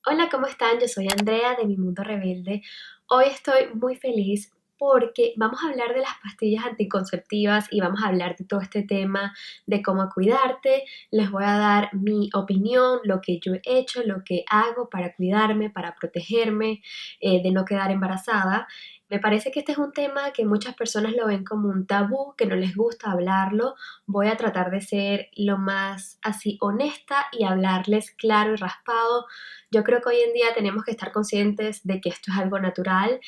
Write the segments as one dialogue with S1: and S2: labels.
S1: Hola, ¿cómo están? Yo soy Andrea de Mi Mundo Rebelde. Hoy estoy muy feliz porque vamos a hablar de las pastillas anticonceptivas y vamos a hablar de todo este tema de cómo cuidarte. Les voy a dar mi opinión, lo que yo he hecho, lo que hago para cuidarme, para protegerme, de no quedar embarazada. Me parece que este es un tema que muchas personas lo ven como un tabú, que no les gusta hablarlo. Voy a tratar de ser lo más así honesta y hablarles claro y raspado. Yo creo que hoy en día tenemos que estar conscientes de que esto es algo natural,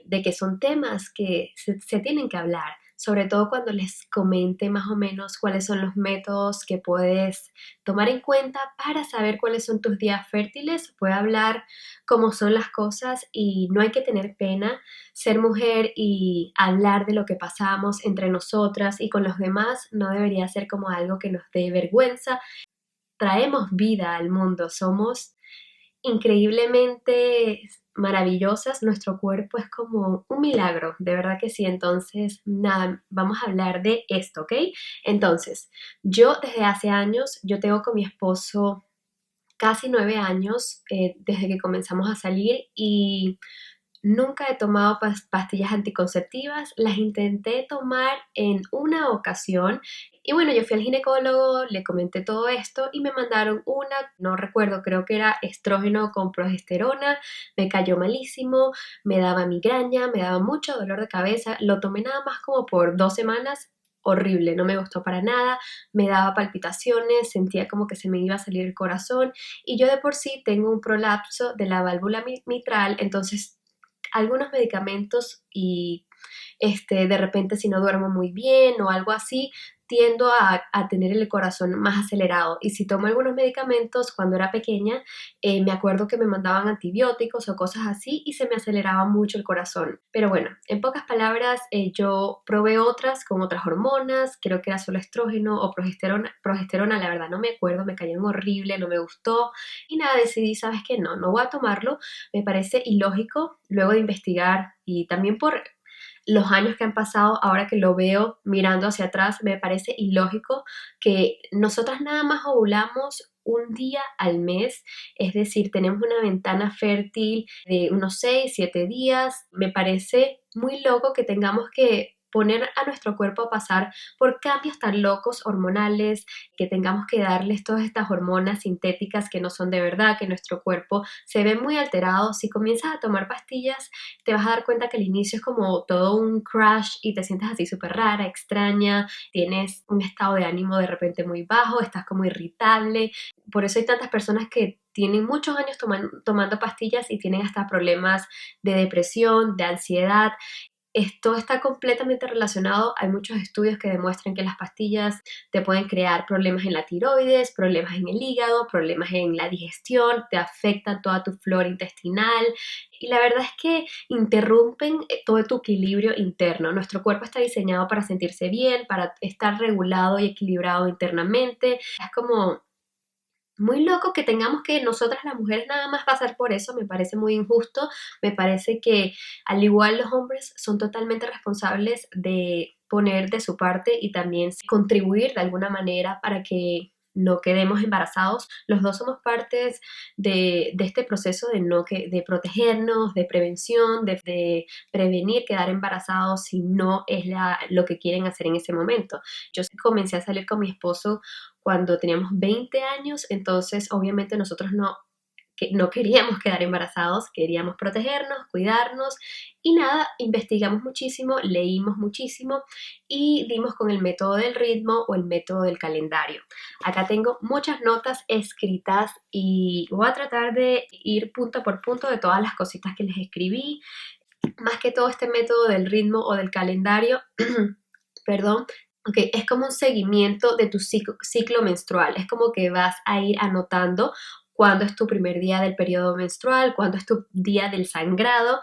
S1: de que son temas que se tienen que hablar, sobre todo cuando les comente más o menos cuáles son los métodos que puedes tomar en cuenta para saber cuáles son tus días fértiles. Voy a hablar cómo son las cosas y no hay que tener pena ser mujer y hablar de lo que pasamos entre nosotras y con los demás no debería ser como algo que nos dé vergüenza. Traemos vida al mundo, somos increíblemente maravillosas, nuestro cuerpo es como un milagro, de verdad que sí. Entonces, nada, vamos a hablar de esto, ¿ok? Entonces, yo desde hace años, yo tengo con mi esposo casi 9 años, desde que comenzamos a salir, y nunca he tomado pastillas anticonceptivas, las intenté tomar en una ocasión y bueno, yo fui al ginecólogo, le comenté todo esto y me mandaron una, no recuerdo, creo que era estrógeno con progesterona, me cayó malísimo, me daba migraña, me daba mucho dolor de cabeza, lo tomé nada más como por 2 semanas. Horrible, no me gustó para nada, me daba palpitaciones, sentía como que se me iba a salir el corazón y yo de por sí tengo un prolapso de la válvula mitral, entonces algunos medicamentos y de repente si no duermo muy bien o algo así, tiendo a tener el corazón más acelerado. Y si tomo algunos medicamentos cuando era pequeña, me acuerdo que me mandaban antibióticos o cosas así y se me aceleraba mucho el corazón. Pero bueno, en pocas palabras, yo probé otras con otras hormonas, creo que era solo estrógeno o progesterona, la verdad no me acuerdo, me cayeron horrible, no me gustó y nada, decidí, sabes que no voy a tomarlo, me parece ilógico luego de investigar y también por los años que han pasado, ahora que lo veo mirando hacia atrás, me parece ilógico que nosotras nada más ovulamos un día al mes, es decir, tenemos una ventana fértil de unos 6, 7 días. Me parece muy loco que tengamos que poner a nuestro cuerpo a pasar por cambios tan locos hormonales, que tengamos que darles todas estas hormonas sintéticas que no son de verdad, que nuestro cuerpo se ve muy alterado. Si comienzas a tomar pastillas, te vas a dar cuenta que al inicio es como todo un crash y te sientes así súper rara, extraña, tienes un estado de ánimo de repente muy bajo, estás como irritable. Por eso hay tantas personas que tienen muchos años tomando pastillas y tienen hasta problemas de depresión, de ansiedad. Esto está completamente relacionado. Hay muchos estudios que demuestran que las pastillas te pueden crear problemas en la tiroides, problemas en el hígado, problemas en la digestión, te afectan toda tu flora intestinal y la verdad es que interrumpen todo tu equilibrio interno. Nuestro cuerpo está diseñado para sentirse bien, para estar regulado y equilibrado internamente. Es como muy loco que tengamos que nosotras las mujeres nada más pasar por eso, me parece muy injusto, me parece que al igual los hombres son totalmente responsables de poner de su parte y también contribuir de alguna manera para que no quedemos embarazados. Los dos somos partes de este proceso de, no que, de protegernos, de prevención, de prevenir quedar embarazados si no es lo que quieren hacer en ese momento. Yo comencé a salir con mi esposo cuando teníamos 20 años, entonces obviamente nosotros no queríamos quedar embarazados, queríamos protegernos, cuidarnos y nada, investigamos muchísimo, leímos muchísimo y dimos con el método del ritmo o el método del calendario. Acá tengo muchas notas escritas y voy a tratar de ir punto por punto de todas las cositas que les escribí. Más que todo este método del ritmo o del calendario, perdón, okay, es como un seguimiento de tu ciclo menstrual, es como que vas a ir anotando cuándo es tu primer día del periodo menstrual, cuándo es tu día del sangrado,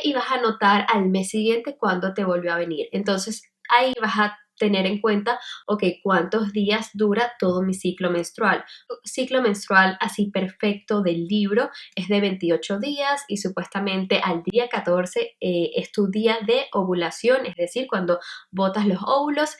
S1: y vas a anotar al mes siguiente cuándo te volvió a venir. Entonces ahí vas a tener en cuenta, ok, cuántos días dura todo mi ciclo menstrual. Ciclo menstrual así perfecto del libro es de 28 días y supuestamente al día 14 es tu día de ovulación, es decir, cuando botas los óvulos.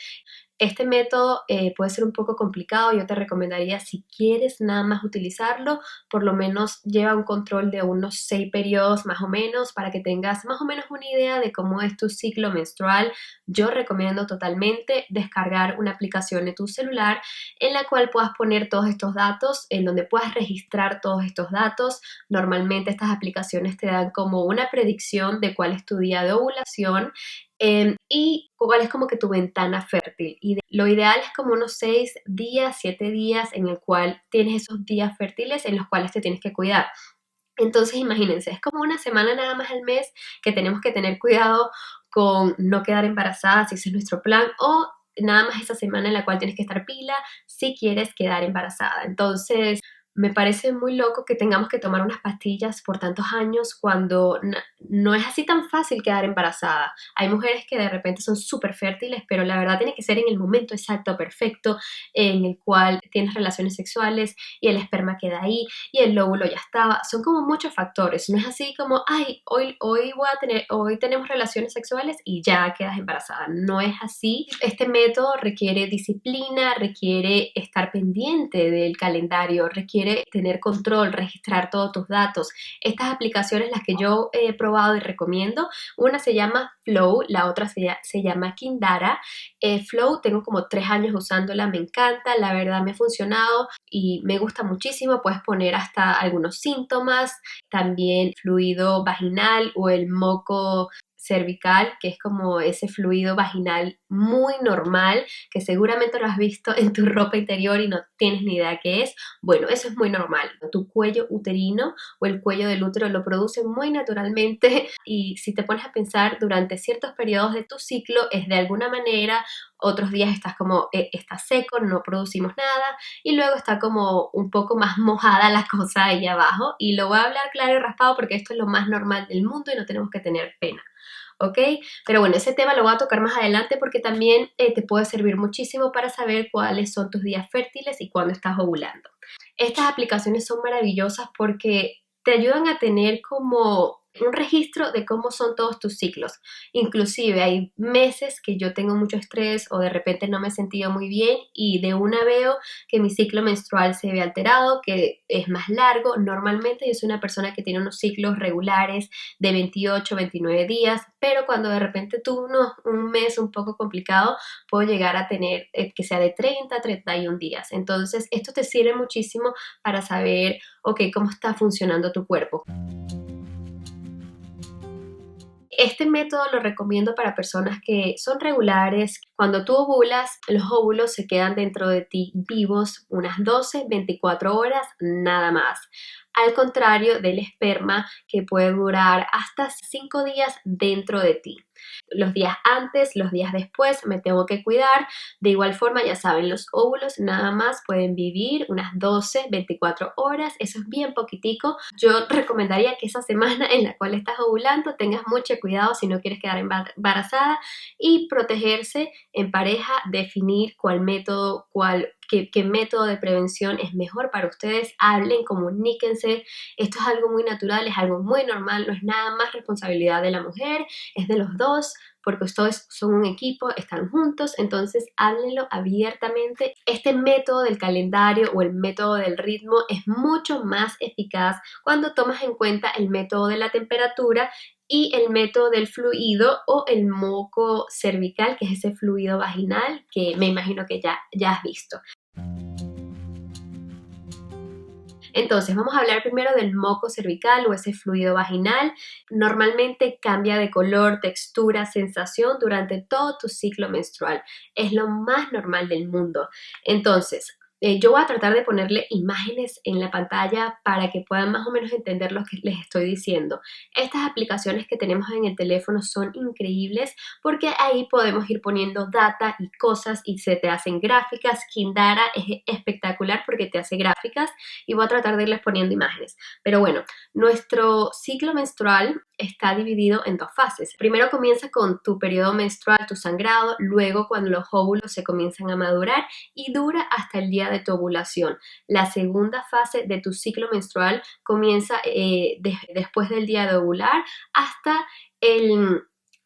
S1: este método puede ser un poco complicado. Yo te recomendaría, si quieres nada más utilizarlo, por lo menos lleva un control de unos 6 periodos más o menos para que tengas más o menos una idea de cómo es tu ciclo menstrual. Yo recomiendo totalmente descargar una aplicación en tu celular en la cual puedas poner todos estos datos, en donde puedas registrar todos estos datos. Normalmente estas aplicaciones te dan como una predicción de cuál es tu día de ovulación y cuál es como que tu ventana fértil. Y lo ideal es como unos 6 días, 7 días en el cual tienes esos días fértiles en los cuales te tienes que cuidar. Entonces imagínense, es como una semana nada más al mes que tenemos que tener cuidado con no quedar embarazada si ese es nuestro plan, o nada más esa semana en la cual tienes que estar pila si quieres quedar embarazada. Entonces me parece muy loco que tengamos que tomar unas pastillas por tantos años cuando no es así tan fácil quedar embarazada. Hay mujeres que de repente son súper fértiles, pero la verdad tiene que ser en el momento exacto, perfecto, en el cual tienes relaciones sexuales y el esperma queda ahí y el óvulo ya estaba. Son como muchos factores. No es así como, ay, hoy tenemos relaciones sexuales y ya quedas embarazada. No es así. Este método requiere disciplina, requiere estar pendiente del calendario, requiere tener control, registrar todos tus datos. Estas aplicaciones, las que yo he probado y recomiendo, una se llama Flow, la otra se llama Kindara. Flow, tengo como 3 años usándola, me encanta, la verdad me ha funcionado y me gusta muchísimo. Puedes poner hasta algunos síntomas, también fluido vaginal o el moco cervical, que es como ese fluido vaginal muy normal, que seguramente lo has visto en tu ropa interior y no tienes ni idea qué es. Bueno, eso es muy normal. Tu cuello uterino o el cuello del útero lo produce muy naturalmente, y si te pones a pensar, durante ciertos periodos de tu ciclo es de alguna manera, otros días estás como, está seco, no producimos nada, y luego está como un poco más mojada la cosa ahí abajo, y lo voy a hablar claro y raspado porque esto es lo más normal del mundo y no tenemos que tener pena. ¿Ok? Pero bueno, ese tema lo voy a tocar más adelante porque también te puede servir muchísimo para saber cuáles son tus días fértiles y cuándo estás ovulando. Estas aplicaciones son maravillosas porque te ayudan a tener como un registro de cómo son todos tus ciclos. Inclusive hay meses que yo tengo mucho estrés o de repente no me he sentido muy bien y de una veo que mi ciclo menstrual se ve alterado, que es más largo. Normalmente yo soy una persona que tiene unos ciclos regulares de 28, 29 días, pero cuando de repente tuve un mes un poco complicado, puedo llegar a tener que sea de 30, 31 días. Entonces esto te sirve muchísimo para saber, ok, cómo está funcionando tu cuerpo. Este método lo recomiendo para personas que son regulares. Cuando tú ovulas, los óvulos se quedan dentro de ti vivos unas 12, 24 horas, nada más. Al contrario del esperma, que puede durar hasta 5 días dentro de ti. Los días antes, los días después me tengo que cuidar. De igual forma, ya saben, los óvulos nada más pueden vivir unas 12, 24 horas. Eso es bien poquitico. Yo recomendaría que esa semana en la cual estás ovulando tengas mucho cuidado si no quieres quedar embarazada, y protegerse en pareja, definir qué método de prevención es mejor para ustedes. Hablen, comuníquense. Esto es algo muy natural, es algo muy normal, no es nada más responsabilidad de la mujer, es de los dos, porque ustedes son un equipo, están juntos. Entonces háblenlo abiertamente. Este método del calendario o el método del ritmo es mucho más eficaz cuando tomas en cuenta el método de la temperatura y el método del fluido o el moco cervical, que es ese fluido vaginal que me imagino que ya has visto. Entonces, vamos a hablar primero del moco cervical o ese fluido vaginal. Normalmente cambia de color, textura, sensación durante todo tu ciclo menstrual. Es lo más normal del mundo. Entonces, yo voy a tratar de ponerle imágenes en la pantalla para que puedan más o menos entender lo que les estoy diciendo. Estas aplicaciones que tenemos en el teléfono son increíbles porque ahí podemos ir poniendo data y cosas y se te hacen gráficas. Kindara es espectacular porque te hace gráficas, y voy a tratar de irles poniendo imágenes. Pero bueno, nuestro ciclo menstrual está dividido en 2 fases. Primero comienza con tu periodo menstrual, tu sangrado, luego cuando los óvulos se comienzan a madurar, y dura hasta el día de tu ovulación. La segunda fase de tu ciclo menstrual comienza después del día de ovular hasta el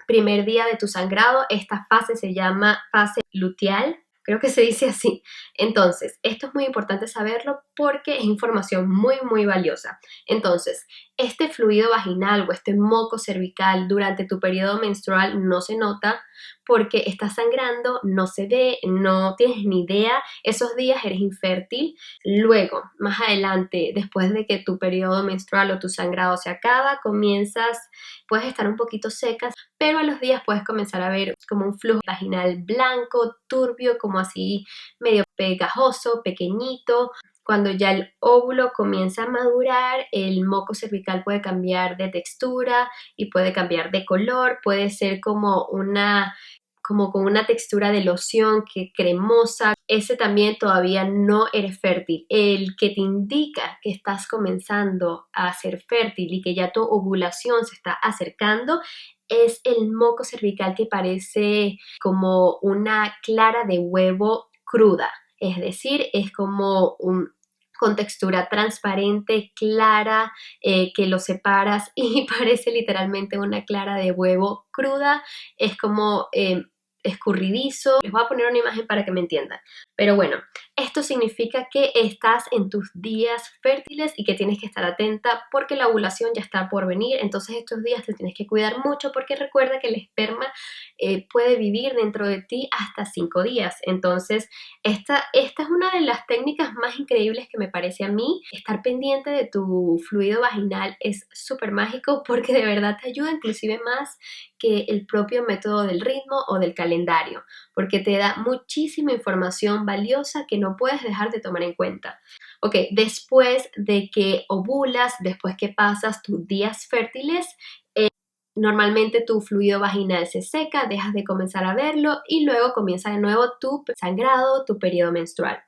S1: primer día de tu sangrado. Esta fase se llama fase luteal. creo que se dice así. Entonces, esto es muy importante saberlo porque es información muy, muy valiosa. Entonces, este fluido vaginal o este moco cervical durante tu periodo menstrual no se nota porque estás sangrando, no se ve, no tienes ni idea, esos días eres infértil. Luego, más adelante, después de que tu periodo menstrual o tu sangrado se acaba, puedes estar un poquito seca, pero a los días puedes comenzar a ver como un flujo vaginal blanco, turbio, como así medio pegajoso, pequeñito. Cuando ya el óvulo comienza a madurar, el moco cervical puede cambiar de textura y puede cambiar de color, puede ser como con una textura de loción que cremosa. Ese también todavía no eres fértil. El que te indica que estás comenzando a ser fértil y que ya tu ovulación se está acercando es el moco cervical que parece como una clara de huevo cruda. Es decir, es como con textura transparente, clara, que lo separas y parece literalmente una clara de huevo cruda. Es como escurridizo. Les voy a poner una imagen para que me entiendan. Pero bueno, esto significa que estás en tus días fértiles y que tienes que estar atenta porque la ovulación ya está por venir. Entonces estos días te tienes que cuidar mucho porque recuerda que el esperma puede vivir dentro de ti hasta 5 días. Entonces esta es una de las técnicas más increíbles que me parece a mí. Estar pendiente de tu fluido vaginal es súper mágico porque de verdad te ayuda inclusive más que el propio método del ritmo o del calendario, porque te da muchísima información valiosa que no puedes dejar de tomar en cuenta. Ok, después de que ovulas, después que pasas tus días fértiles, normalmente tu fluido vaginal se seca, dejas de comenzar a verlo y luego comienza de nuevo tu sangrado, tu periodo menstrual.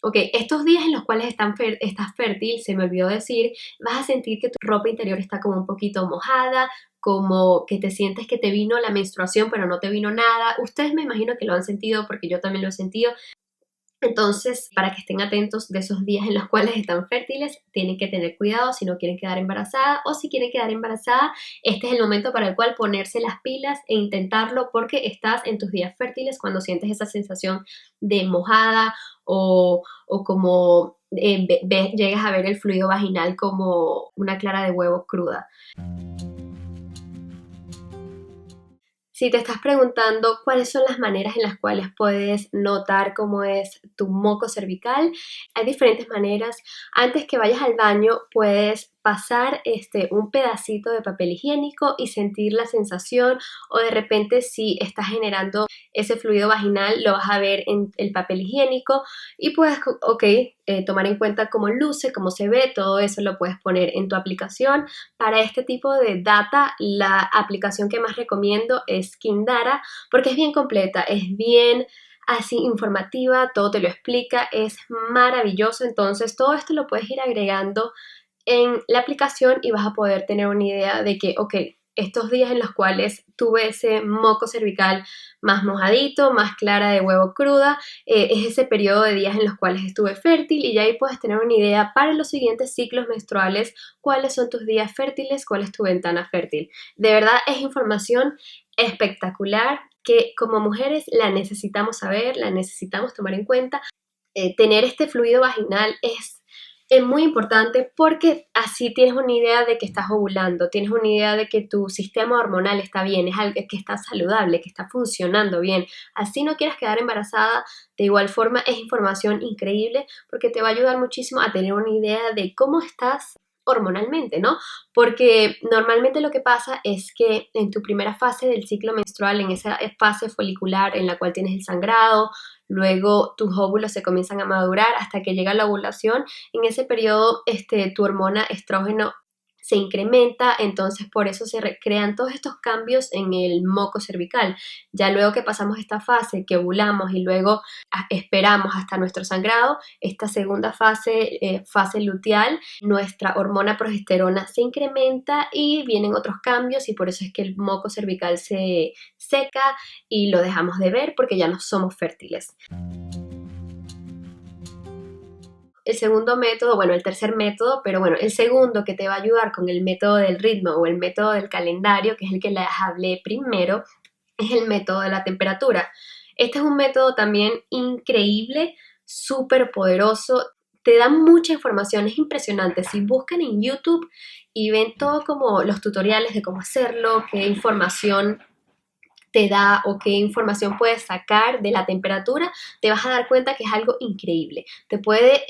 S1: Ok, estos días en los cuales estás fértil, se me olvidó decir, vas a sentir que tu ropa interior está como un poquito mojada, como que te sientes que te vino la menstruación pero no te vino nada. Ustedes me imagino que lo han sentido porque yo también lo he sentido. Entonces, para que estén atentos de esos días en los cuales están fértiles, tienen que tener cuidado si no quieren quedar embarazada o si quieren quedar embarazada, este es el momento para el cual ponerse las pilas e intentarlo porque estás en tus días fértiles cuando sientes esa sensación de mojada o como llegas a ver el fluido vaginal como una clara de huevo cruda. Si te estás preguntando cuáles son las maneras en las cuales puedes notar cómo es tu moco cervical, hay diferentes maneras. Antes que vayas al baño, puedes pasar un pedacito de papel higiénico y sentir la sensación, o de repente si estás generando ese fluido vaginal, lo vas a ver en el papel higiénico y puedes, tomar en cuenta cómo luce, cómo se ve, todo eso lo puedes poner en tu aplicación. Para este tipo de data, la aplicación que más recomiendo es Kindara porque es bien completa, es bien así informativa, todo te lo explica, es maravilloso. Entonces todo esto lo puedes ir agregando en la aplicación y vas a poder tener una idea de que, estos días en los cuales tuve ese moco cervical más mojadito, más clara de huevo cruda, es ese periodo de días en los cuales estuve fértil y ya ahí puedes tener una idea para los siguientes ciclos menstruales, cuáles son tus días fértiles, cuál es tu ventana fértil. De verdad es información espectacular que como mujeres la necesitamos saber, la necesitamos tomar en cuenta. Tener este fluido vaginal es muy importante porque así tienes una idea de que estás ovulando, tienes una idea de que tu sistema hormonal está bien, es algo que está saludable, que está funcionando bien. Así no quieras quedar embarazada, de igual forma es información increíble porque te va a ayudar muchísimo a tener una idea de cómo estás hormonalmente, ¿no? Porque normalmente lo que pasa es que en tu primera fase del ciclo menstrual, en esa fase folicular en la cual tienes el sangrado, luego tus óvulos se comienzan a madurar hasta que llega la ovulación, en ese periodo tu hormona estrógeno se incrementa, entonces por eso se crean todos estos cambios en el moco cervical. Ya luego que pasamos esta fase, que ovulamos y luego esperamos hasta nuestro sangrado, esta segunda fase, fase luteal, nuestra hormona progesterona se incrementa y vienen otros cambios y por eso es que el moco cervical se seca y lo dejamos de ver porque ya no somos fértiles. El segundo método, bueno, el tercer método, pero bueno, el segundo que te va a ayudar con el método del ritmo o el método del calendario, que es el que les hablé primero, es el método de la temperatura. Este es un método también increíble, súper poderoso, te da mucha información, es impresionante. Si buscan en YouTube y ven todo como los tutoriales de cómo hacerlo, qué información te da o qué información puedes sacar de la temperatura, te vas a dar cuenta que es algo increíble. Te puede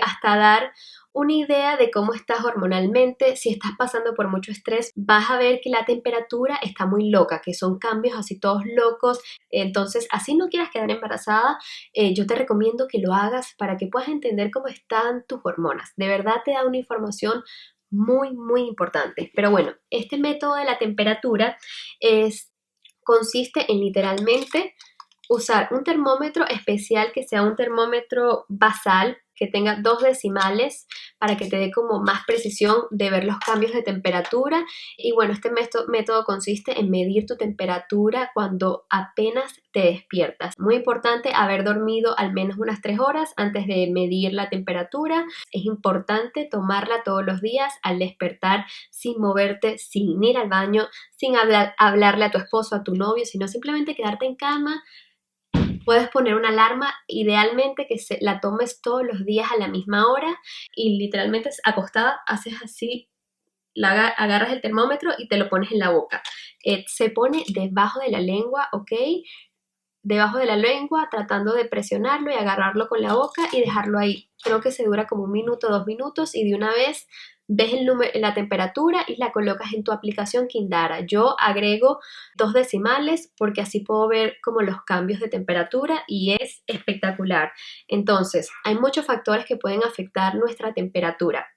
S1: hasta dar una idea de cómo estás hormonalmente. Si estás pasando por mucho estrés, vas a ver que la temperatura está muy loca, que son cambios así todos locos. Entonces, así no quieras quedar embarazada, yo te recomiendo que lo hagas para que puedas entender cómo están tus hormonas. De verdad te da una información muy, muy importante. Pero bueno, este método de la temperatura consiste en literalmente usar un termómetro especial que sea un termómetro basal, que tenga 2 decimales para que te dé como más precisión de ver los cambios de temperatura. Y bueno, este método consiste en medir tu temperatura cuando apenas te despiertas. Muy importante haber dormido al menos unas 3 horas antes de medir la temperatura. Es importante tomarla todos los días al despertar, sin moverte, sin ir al baño, sin hablarle a tu esposo, a tu novio, sino simplemente quedarte en cama. Puedes poner una alarma, idealmente que la tomes todos los días a la misma hora y literalmente acostada haces así, agarras el termómetro y te lo pones en la boca. Se pone debajo de la lengua, ¿ok? Debajo de la lengua, tratando de presionarlo y agarrarlo con la boca y dejarlo ahí. Creo que se dura como 1 minuto, 2 minutos y de una vez ves la temperatura y la colocas en tu aplicación Kindara. Yo agrego 2 decimales porque así puedo ver como los cambios de temperatura y es espectacular. Entonces, hay muchos factores que pueden afectar nuestra temperatura,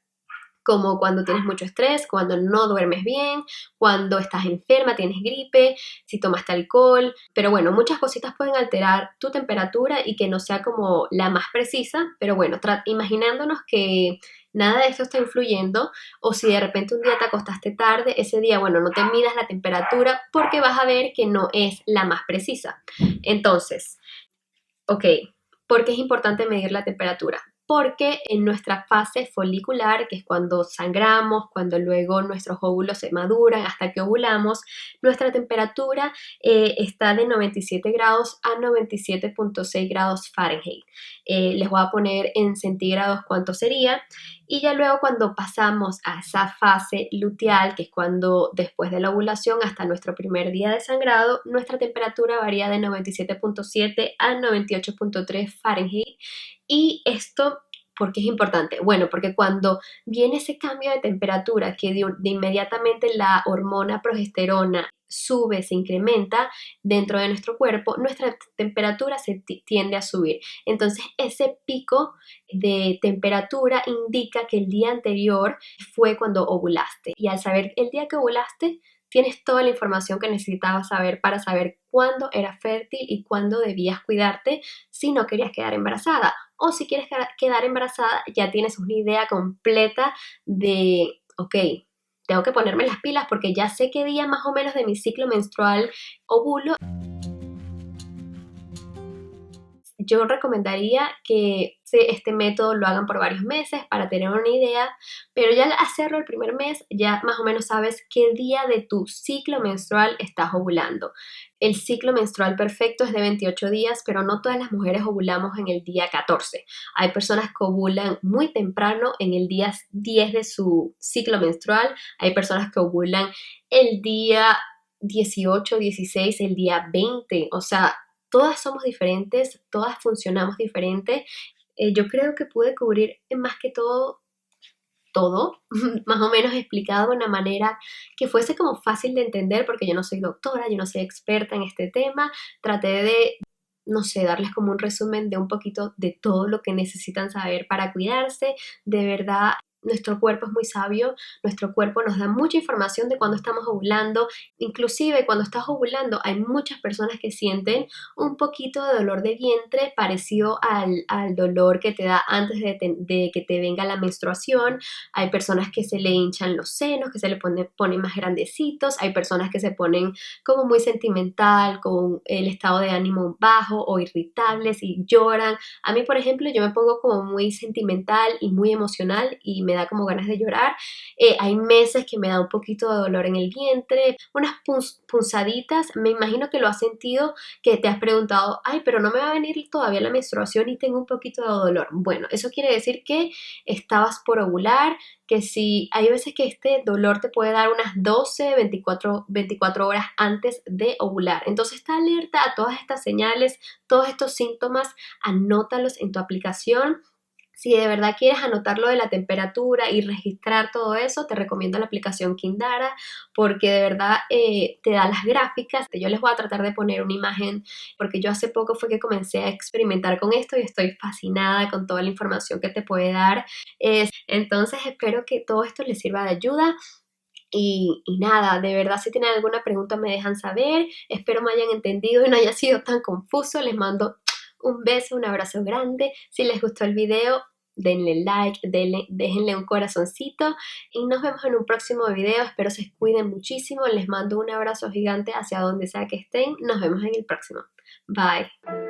S1: como cuando tienes mucho estrés, cuando no duermes bien, cuando estás enferma, tienes gripe, si tomaste alcohol. Pero bueno, muchas cositas pueden alterar tu temperatura y que no sea como la más precisa. Pero bueno, imaginándonos que nada de esto está influyendo, o si de repente un día te acostaste tarde, ese día, bueno, no te midas la temperatura porque vas a ver que no es la más precisa. Entonces, ok, ¿por qué es importante medir la temperatura? Porque en nuestra fase folicular, que es cuando sangramos, cuando luego nuestros óvulos se maduran hasta que ovulamos, nuestra temperatura está de 97 grados a 97,6 grados Fahrenheit. Les voy a poner en centígrados cuánto sería. Y ya luego cuando pasamos a esa fase luteal, que es cuando después de la ovulación hasta nuestro primer día de sangrado, nuestra temperatura varía de 97,7 a 98,3 Fahrenheit. Y esto, ¿por qué es importante? Bueno, porque cuando viene ese cambio de temperatura, que de inmediatamente la hormona progesterona sube, se incrementa dentro de nuestro cuerpo, nuestra temperatura se tiende a subir. Entonces, ese pico de temperatura indica que el día anterior fue cuando ovulaste. Y al saber el día que ovulaste, tienes toda la información que necesitabas saber para saber cuándo eras fértil y cuándo debías cuidarte si no querías quedar embarazada. O si quieres quedar embarazada, ya tienes una idea completa de, ok, tengo que ponerme las pilas porque ya sé qué día más o menos de mi ciclo menstrual ovulo. Yo recomendaría que este método lo hagan por varios meses para tener una idea, pero ya al hacerlo el primer mes ya más o menos sabes qué día de tu ciclo menstrual estás ovulando. El ciclo menstrual perfecto es de 28 días, pero no todas las mujeres ovulamos en el día 14. Hay personas que ovulan muy temprano en el día 10 de su ciclo menstrual, hay personas que ovulan el día 18, 16, el día 20, o sea, todas somos diferentes, todas funcionamos diferente. Yo creo que pude cubrir más que todo, más o menos explicado de una manera que fuese como fácil de entender, porque yo no soy doctora, yo no soy experta en este tema. Traté de, no sé, darles como un resumen de un poquito de todo lo que necesitan saber para cuidarse. De verdad, nuestro cuerpo es muy sabio, nuestro cuerpo nos da mucha información de cuando estamos ovulando. Inclusive cuando estás ovulando hay muchas personas que sienten un poquito de dolor de vientre parecido al dolor que te da antes de que te venga la menstruación. Hay personas que se le hinchan los senos, que se le ponen más grandecitos. Hay personas que se ponen como muy sentimental, con el estado de ánimo bajo o irritables y lloran. A mí, por ejemplo, yo me pongo como muy sentimental y muy emocional y me da como ganas de llorar. Hay meses que me da un poquito de dolor en el vientre, unas punzaditas. Me imagino que lo has sentido, que te has preguntado, ay, pero no me va a venir todavía la menstruación y tengo un poquito de dolor. Bueno, eso quiere decir que estabas por ovular, que si hay veces que este dolor te puede dar unas 12, 24 horas antes de ovular. Entonces está alerta a todas estas señales, todos estos síntomas, anótalos en tu aplicación. Si de verdad quieres anotar lo de la temperatura y registrar todo eso, te recomiendo la aplicación Kindara porque de verdad te da las gráficas. Yo les voy a tratar de poner una imagen porque yo hace poco fue que comencé a experimentar con esto y estoy fascinada con toda la información que te puede dar. Entonces espero que todo esto les sirva de ayuda. Y nada, de verdad si tienen alguna pregunta me dejan saber. Espero me hayan entendido y no haya sido tan confuso. Les mando un beso, un abrazo grande. Si les gustó el video, denle like, déjenle un corazoncito y nos vemos en un próximo video. Espero se cuiden muchísimo. Les mando un abrazo gigante hacia donde sea que estén. Nos vemos en el próximo. Bye.